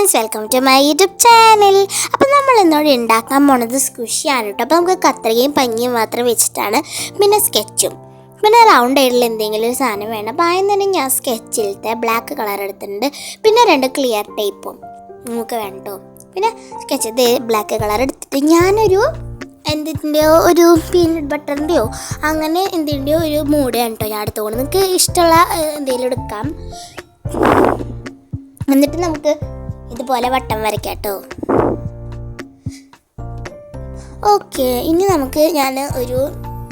Friends, welcome to my YouTube channel. അപ്പോൾ നമ്മൾ ഇന്നോട് ഉണ്ടാക്കാൻ പോണത് സ്ക്വിഷിയാണ് കേട്ടോ. അപ്പോൾ നമുക്ക് കത്രികയും പഞ്ഞിയും മാത്രം വെച്ചിട്ടാണ്, പിന്നെ സ്കെച്ചും, പിന്നെ റൗണ്ട് ആയിട്ടുള്ള എന്തെങ്കിലും ഒരു സാധനം വേണം. അപ്പോൾ ആദ്യം തന്നെ ഞാൻ സ്കെച്ചിലത്തെ ബ്ലാക്ക് കളർ എടുത്തിട്ടുണ്ട്, പിന്നെ 2 ക്ലിയർ ടേപ്പും നമുക്ക് വേണം കേട്ടോ. പിന്നെ സ്കെച്ച് ബ്ലാക്ക് കളർ എടുത്തിട്ട് ഞാനൊരു എന്തിൻ്റെയോ ഒരു പീനട്ട് ബട്ടറിൻ്റെയോ അങ്ങനെ എന്തിൻ്റെയോ ഒരു മൂടയാണ് കേട്ടോ ഞാൻ എടുത്തുകൊണ്ട്. നിങ്ങൾക്ക് ഇഷ്ടമുള്ള എന്തെങ്കിലും എടുക്കാം. എന്നിട്ട് നമുക്ക് ഇതുപോലെ വട്ടം വരയ്ക്കാം കേട്ടോ. ഓക്കെ, ഇനി നമുക്ക് ഞാൻ ഒരു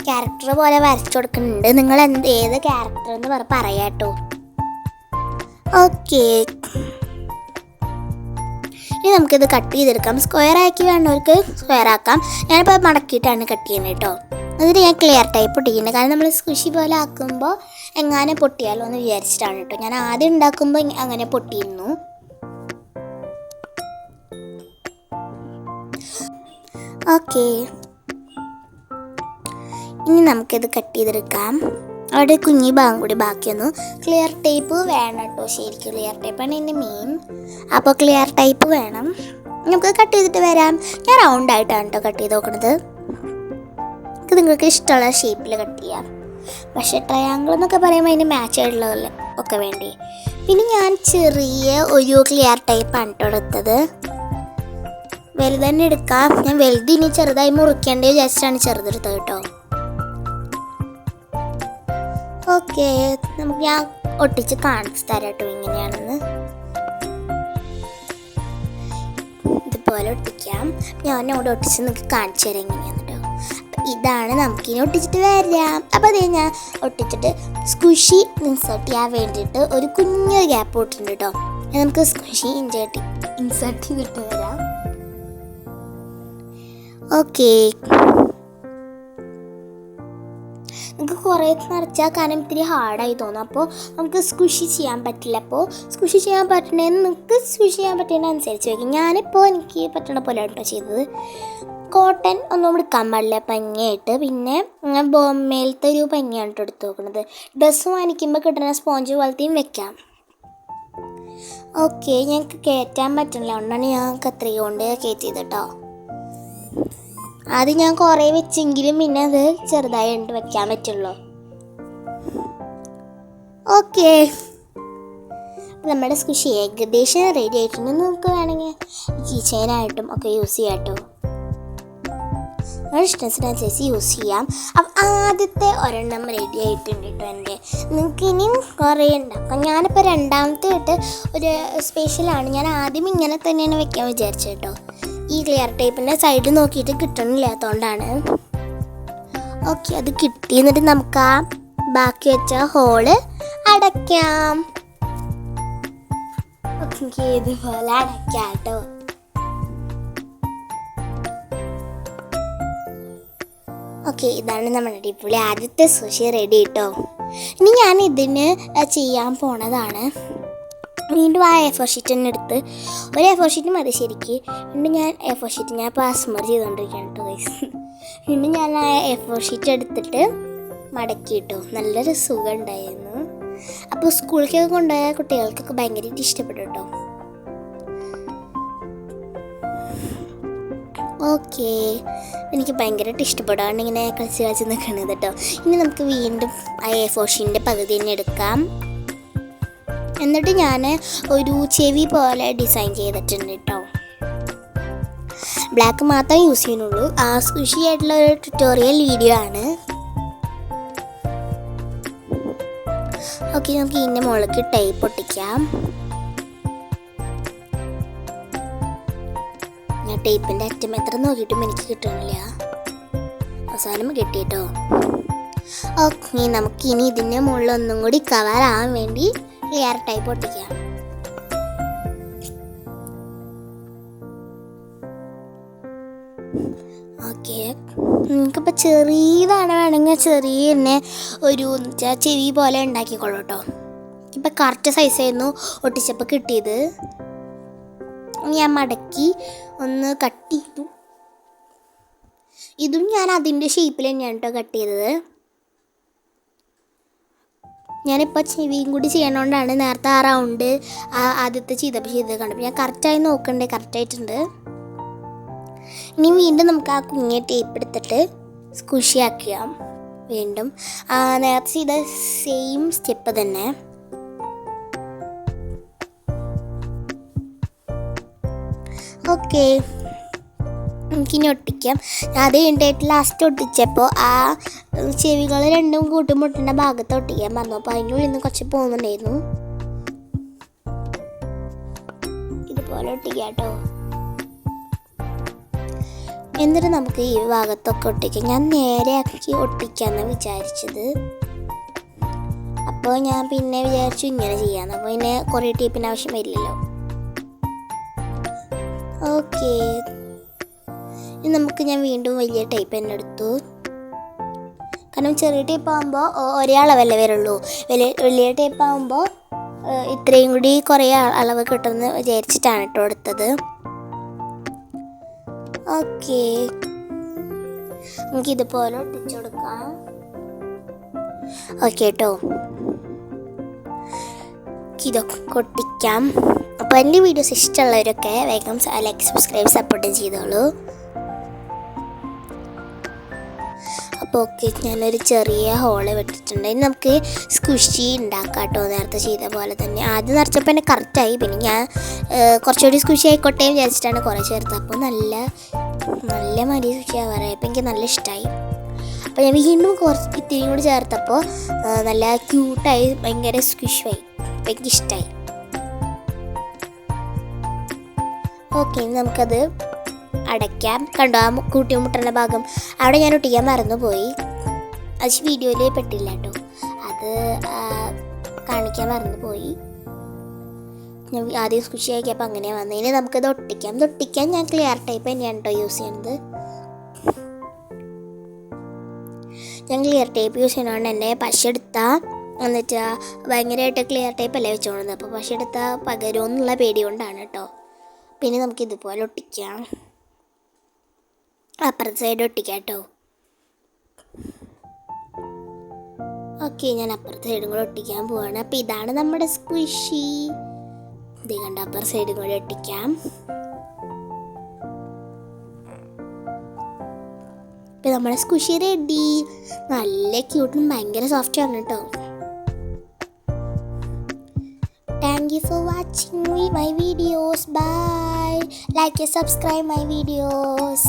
ക്യാരക്ടർ പോലെ വരച്ചു കൊടുക്കുന്നുണ്ട്. നിങ്ങൾ ഏത് ക്യാരക്ടർ എന്ന് പറയാം കേട്ടോ. ഓക്കെ, ഇനി നമുക്കിത് കട്ട് ചെയ്തെടുക്കാം. സ്ക്വയർ ആക്കി വേണ്ടവർക്ക് സ്ക്വയർ ആക്കാം. ഞാനിപ്പോൾ മടക്കിയിട്ടാണ് കട്ട് ചെയ്യുന്നത് കേട്ടോ. എന്നിട്ട് ഞാൻ ക്ലിയർ ടൈപ്പ് പൊട്ടിക്കുന്നുണ്ട്. കാരണം നമ്മൾ സ്ക്വിഷി പോലെ ആക്കുമ്പോൾ എങ്ങനെ പൊട്ടിയാലോ എന്ന് വിചാരിച്ചിട്ടാണ് കേട്ടോ. ഞാൻ ആദ്യം ഉണ്ടാക്കുമ്പോൾ അങ്ങനെ പൊട്ടിയിരുന്നു. ഓക്കെ, ഇനി നമുക്കിത് കട്ട് ചെയ്തെടുക്കാം. അവിടെ കുഞ്ഞി ഭാഗം കൂടി ബാക്കിയൊന്നു ക്ലിയർ ടേപ്പ് വേണം കേട്ടോ. ശരിക്കും ക്ലിയർ ടേപ്പാണ് എൻ്റെ മെയിൻ. അപ്പോൾ ക്ലിയർ ടേപ്പ് വേണം. നമുക്ക് കട്ട് ചെയ്തിട്ട് വരാം. ഞാൻ റൗണ്ട് ആയിട്ടാണ് കേട്ടോ കട്ട് ചെയ്ത് നോക്കുന്നത്. ഇത് നിങ്ങൾക്ക് ഇഷ്ടമുള്ള ഷേപ്പിൽ കട്ട് ചെയ്യാം. പക്ഷേ ട്രയാങ്കിൾ എന്നൊക്കെ പറയുമ്പോൾ അതിന് മാച്ച് ആയിട്ടുള്ള ഒക്കെ വേണ്ടി. പിന്നെ ഞാൻ ചെറിയ ഒരു ക്ലിയർ ടൈപ്പാണ് കേട്ടോ എടുത്തത്. വലുത് തന്നെ എടുക്കാം. ഞാൻ വലുത് ഇനി ചെറുതായി മുറിക്കേണ്ടത് വിചാരിച്ചിട്ടാണ് ചെറുതെടുത്തത് കേട്ടോ. ഓക്കെ, നമുക്ക് ഞാൻ ഒട്ടിച്ച് കാണിച്ച് തരാം കേട്ടോ എങ്ങനെയാണെന്ന്. ഇതുപോലെ ഒട്ടിക്കാം. ഞാൻ അവിടെ ഒട്ടിച്ച് നിങ്ങൾക്ക് കാണിച്ചു തരാം എങ്ങനെയാണെന്ന് കേട്ടോ. ഇതാണ് നമുക്കിനി ഒട്ടിച്ചിട്ട് വരാം. അപ്പോൾ അതേ ഞാൻ ഒട്ടിച്ചിട്ട് സ്ക്വിഷി ഇൻസേർട്ട് ചെയ്യാൻ വേണ്ടിയിട്ട് ഒരു കുഞ്ഞൊരു ഗ്യാപ്പ് ഇട്ടിട്ടുണ്ട് കേട്ടോ. നമുക്ക് സ്ക്വിഷി ഇൻസേർട്ട് ചെയ്തിട്ട് വരാം. ഓക്കെ, നമുക്ക് കുറേ നിറച്ചാൽ കാരണം ഇത്തിരി ഹാർഡായി തോന്നും. അപ്പോൾ നമുക്ക് സ്ക്വിഷി ചെയ്യാൻ പറ്റില്ല. അപ്പോൾ സ്ക്വിഷി ചെയ്യാൻ പറ്റണേന്ന് നിങ്ങൾക്ക് സ്ക്വിഷി ചെയ്യാൻ പറ്റുന്നതിന് അനുസരിച്ച് വയ്ക്കും. ഞാനിപ്പോൾ എനിക്ക് പറ്റണ പോലെ കേട്ടോ ചെയ്തത്. കോട്ടൺ ഒന്നും എടുക്കാൻ പാടില്ല പഞ്ഞിയായിട്ട്. പിന്നെ ബോംബേലത്തെ ഒരു പഞ്ഞിയാണ് കേട്ടോ എടുത്ത് നോക്കുന്നത്. ഡ്രസ്സ് വാങ്ങിക്കുമ്പോൾ കിട്ടുന്ന സ്പോഞ്ച് പോലത്തെയും വെക്കാം. ഓക്കെ, ഞങ്ങൾക്ക് കയറ്റാൻ പറ്റണില്ല, അതുകൊണ്ടാണ് ഞാൻ കത്രിക കൊണ്ട് കയറ്റിയത് കേട്ടോ. ആദ്യം ഞാൻ കുറേ വെച്ചെങ്കിലും പിന്നെ അത് ചെറുതായിട്ട് വെക്കാൻ പറ്റുള്ളൂ. ഓക്കെ, നമ്മുടെ സ്ക്വിഷി ഏകദേശം റെഡി ആയിട്ടുണ്ട്. നമുക്ക് വേണമെങ്കിൽ കീ ചെയിനായിട്ടും ഒക്കെ യൂസ് ചെയ്യാം കേട്ടോ. നമ്മുടെ ഇഷ്ടത്തിനനുസരിച്ച് യൂസ് ചെയ്യാം. അപ്പം ആദ്യത്തെ ഒരെണ്ണം റെഡി ആയിട്ടുണ്ട് കേട്ടോ എൻ്റെ. നിങ്ങൾക്ക് ഇനിയും കുറേ ഉണ്ടാക്കാം. ഞാനിപ്പോൾ രണ്ടാമത്തെ ആയിട്ട് ഒരു സ്പെഷ്യലാണ്. ഞാൻ ആദ്യം ഇങ്ങനെ തന്നെയാണ് വെക്കാൻ വിചാരിച്ചത് കേട്ടോ. ഈ ക്ലിയർ ടേപ്പിൻ്റെ സൈഡ് നോക്കിയിട്ട് കിട്ടണില്ലാത്തതുകൊണ്ടാണ്. ഓക്കെ, അത് കിട്ടി. എന്നിട്ട് നമുക്ക് ആ ബാക്കി വെച്ച ഹോള് അടയ്ക്കാം. ഓക്കെ, ഇതുപോലെ അടയ്ക്കാം കേട്ടോ. ഓക്കെ, ഇതാണ് നമ്മുടെ അടിപൊളി ആദ്യത്തെ സുഷി റെഡി കേട്ടോ. ഇനി ഞാൻ ഇതിന് ചെയ്യാൻ പോണതാണ്. വീണ്ടും ആ A4 ഷീറ്റ് തന്നെ എടുത്ത് ഒരു A4 ഷീറ്റ് മതി ശരിക്ക്. വീണ്ടും ഞാൻ A4 ഷീറ്റ് ഞാൻ പാസ്മർ ചെയ്തുകൊണ്ടിരിക്കുകയാണ് കേട്ടോ ഗൈസ്. വീണ്ടും ഞാൻ ആ A4 ഷീറ്റ് എടുത്തിട്ട് മടക്കി കേട്ടോ. നല്ലൊരു സുഖം ഉണ്ടായിരുന്നു. അപ്പോൾ സ്കൂളിലേക്കൊക്കെ കൊണ്ടുപോയ കുട്ടികൾക്കൊക്കെ ഭയങ്കരമായിട്ട് ഇഷ്ടപ്പെട്ടു കേട്ടോ. ഓക്കെ, എനിക്ക് ഭയങ്കരമായിട്ട് ഇഷ്ടപ്പെടാണ്ട് ഇങ്ങനെ കളിച്ച് നിൽക്കണത് കേട്ടോ. ഇനി നമുക്ക് വീണ്ടും ആ A4 ഷീറ്റിൻ്റെ പകുതി തന്നെ എടുക്കാം. എന്നിട്ട് ഞാൻ ഒരു ചെവി പോലെ ഡിസൈൻ ചെയ്തിട്ടുണ്ട് കേട്ടോ. ബ്ലാക്ക് മാത്രമേ യൂസ് ചെയ്യുന്നുള്ളൂ. ആ സ്ക്വിഷി ആയിട്ടുള്ള ഒരു ട്യൂട്ടോറിയൽ വീഡിയോ ആണ്. ഓക്കെ, നമുക്ക് ഇതിൻ്റെ മുകളിലേക്ക് ടൈപ്പ് ഒട്ടിക്കാം. ഞാൻ ടേപ്പിൻ്റെ അറ്റം എത്ര നോക്കിയിട്ടും എനിക്ക് കിട്ടണില്ല. അവസാനം കിട്ടി കേട്ടോ. ഓക്കെ, നമുക്ക് ഇനി ഇതിൻ്റെ മുകളിൽ ഒന്നും കൂടി കവർ ആവാൻ വേണ്ടി ക്ലിയർ ടൈപ്പ് ഒട്ടിക്കാം. ഓക്കെ, നിങ്ങൾക്കിപ്പോൾ ചെറിയതാണ് വേണമെങ്കിൽ ചെറിയ തന്നെ ഒരു ചെവി പോലെ ഉണ്ടാക്കിക്കോളൂ കേട്ടോ. ഇപ്പം കറക്റ്റ് സൈസായിരുന്നു ഒട്ടിച്ചപ്പോൾ കിട്ടിയത്. ഞാൻ മടക്കി ഒന്ന് കട്ട് ചെയ്തു. ഇതും ഞാൻ അതിൻ്റെ ഷേപ്പിൽ തന്നെയാണ് കേട്ടോ കട്ട് ചെയ്തത്. ഞാനിപ്പോൾ ചെവിയും കൂടി ചെയ്യണോണ്ടാണ് നേരത്തെ ആ റൗണ്ട് ആദ്യത്തെ ചെയ്തപ്പോൾ കണ്ടപ്പോൾ ഞാൻ കറക്റ്റായി നോക്കണ്ടേ, കറക്റ്റായിട്ടുണ്ട്. ഇനി വീണ്ടും നമുക്ക് ആ കുഞ്ഞ് ടേപ്പ് എടുത്തിട്ട് സ്ക്വിഷി ആക്കാം. വീണ്ടും നേരത്തെ ചെയ്ത സെയിം സ്റ്റെപ്പ് തന്നെ. ഓക്കെ, നമുക്കിനി ഒട്ടിക്കാം. ഞാൻ അത് കഴിഞ്ഞിട്ട് ലാസ്റ്റ് ഒട്ടിച്ചപ്പോൾ ആ ചെവികൾ രണ്ടും കൂട്ടുമുട്ടേണ്ട ഭാഗത്ത് ഒട്ടിക്കാൻ പറഞ്ഞു. അപ്പോൾ അതിൻ്റെ ഉള്ളിൽ നിന്ന് കുറച്ച് പോകുന്നുണ്ടായിരുന്നു. ഇതുപോലെ ഒട്ടിക്കാം കേട്ടോ. എന്നിട്ട് നമുക്ക് ഈ ഭാഗത്തൊക്കെ ഒട്ടിക്കാം. ഞാൻ നേരെ ആക്കി ഒട്ടിക്കാമെന്നാണ് വിചാരിച്ചത്. അപ്പോൾ ഞാൻ പിന്നെ വിചാരിച്ചു ഇങ്ങനെ ചെയ്യാമെന്ന്. അപ്പോൾ പിന്നെ കുറേ ടേപ്പിന് ആവശ്യം വരില്ലല്ലോ. ഓക്കെ, ഇനി നമുക്ക് ഞാൻ വീണ്ടും വലിയ ടേപ്പ് തന്നെ എടുത്തു. കാരണം ചെറിയ ടേപ്പ് ആകുമ്പോൾ ഒരേ അളവല്ലേ വരുള്ളൂ. വലിയ ടേപ്പ് ആകുമ്പോൾ ഇത്രയും കൂടി കുറേ അളവ് കിട്ടുമെന്ന് വിചാരിച്ചിട്ടാണ് കേട്ടോ എടുത്തത്. ഓക്കെ, നമുക്കിതുപോലെ ഒട്ടിച്ചു കൊടുക്കാം. ഓക്കെ കേട്ടോ, ഇതൊക്കെ ഒട്ടിക്കാം. അപ്പോൾ എൻ്റെ വീഡിയോസ് ഇഷ്ടമുള്ളവരൊക്കെ വേഗം ലൈക്ക്, സബ്സ്ക്രൈബ്, സപ്പോർട്ടും ചെയ്തോളൂ. അപ്പോൾ ഓക്കെ, ഞാനൊരു ചെറിയ ഹോള് വിട്ടിട്ടുണ്ട്. ഇനി നമുക്ക് സ്ക്വിഷി ഉണ്ടാക്കാം കേട്ടോ. നേരത്തെ ചെയ്ത പോലെ തന്നെ. ആദ്യം നിറച്ചപ്പോൾ തന്നെ കറക്റ്റായി. പിന്നെ ഞാൻ കുറച്ചുകൂടി സ്ക്വിഷി ആയിക്കോട്ടെ വിചാരിച്ചിട്ടാണ് കുറേ ചേർത്തത്. അപ്പോൾ നല്ല മരി സ്ക്വിഷി ആവാറായി. അപ്പോൾ എനിക്ക് നല്ല ഇഷ്ടമായി. അപ്പോൾ ഞാൻ വീണ്ടും ഇത്തിരിയും കൂടി ചേർത്തപ്പോൾ നല്ല ക്യൂട്ടായി, ഭയങ്കര സ്ക്വിഷായി. അപ്പോൾ എനിക്കിഷ്ടമായി. ഓക്കെ, നമുക്കത് അടയ്ക്കാം. കണ്ടോ ആ കൂട്ടിമുട്ടുന്ന ഭാഗം അവിടെ ഞാൻ ഒട്ടിക്കാൻ മറന്നുപോയി. അത് വീഡിയോയിൽ പെട്ടില്ല കേട്ടോ, അത് കാണിക്കാൻ മറന്നുപോയി. ഞാൻ ആദ്യം സ്ക്വിഷി ആക്കിയപ്പോൾ അങ്ങനെ വന്നു. ഇനി നമുക്കത് ഒട്ടിക്കാം. ഇത് ഒട്ടിക്കാൻ ഞാൻ ക്ലിയർ ടൈപ്പ് തന്നെയാണ് കേട്ടോ യൂസ് ചെയ്യുന്നത്. ഞാൻ ക്ലിയർ ടേപ്പ് യൂസ് ചെയ്യുന്നതുകൊണ്ട് തന്നെ പശ എടുത്താൽ എന്നിട്ട് ഭയങ്കരമായിട്ട് ക്ലിയർ ടേപ്പ് അല്ലേ വെച്ചോളുന്നത്. അപ്പോൾ പശ എടുത്താൽ പകരുമെന്നുള്ള പേടി കൊണ്ടാണ് കേട്ടോ. പിന്നെ നമുക്കിതുപോലെ ഒട്ടിക്കാം. അപ്പുറത്തെ സൈഡ് ഒട്ടിക്കാം കേട്ടോ. ഓക്കെ, ഞാൻ അപ്പുറത്തെ സൈഡും കൂടെ ഒട്ടിക്കാൻ പോവാണ്. അപ്പോൾ ഇതാണ് നമ്മുടെ സ്ക്വിഷി. ഇത് കണ്ട അപ്പുറത്തെ സൈഡും കൂടെ ഒട്ടിക്കാം. ഇപ്പം നമ്മുടെ സ്ക്വിഷി റെഡി. നല്ല ക്യൂട്ടും ഭയങ്കര സോഫ്റ്റ് ആണ് കേട്ടോ. Thank you for watching my videos. Bye. Like and subscribe my videos.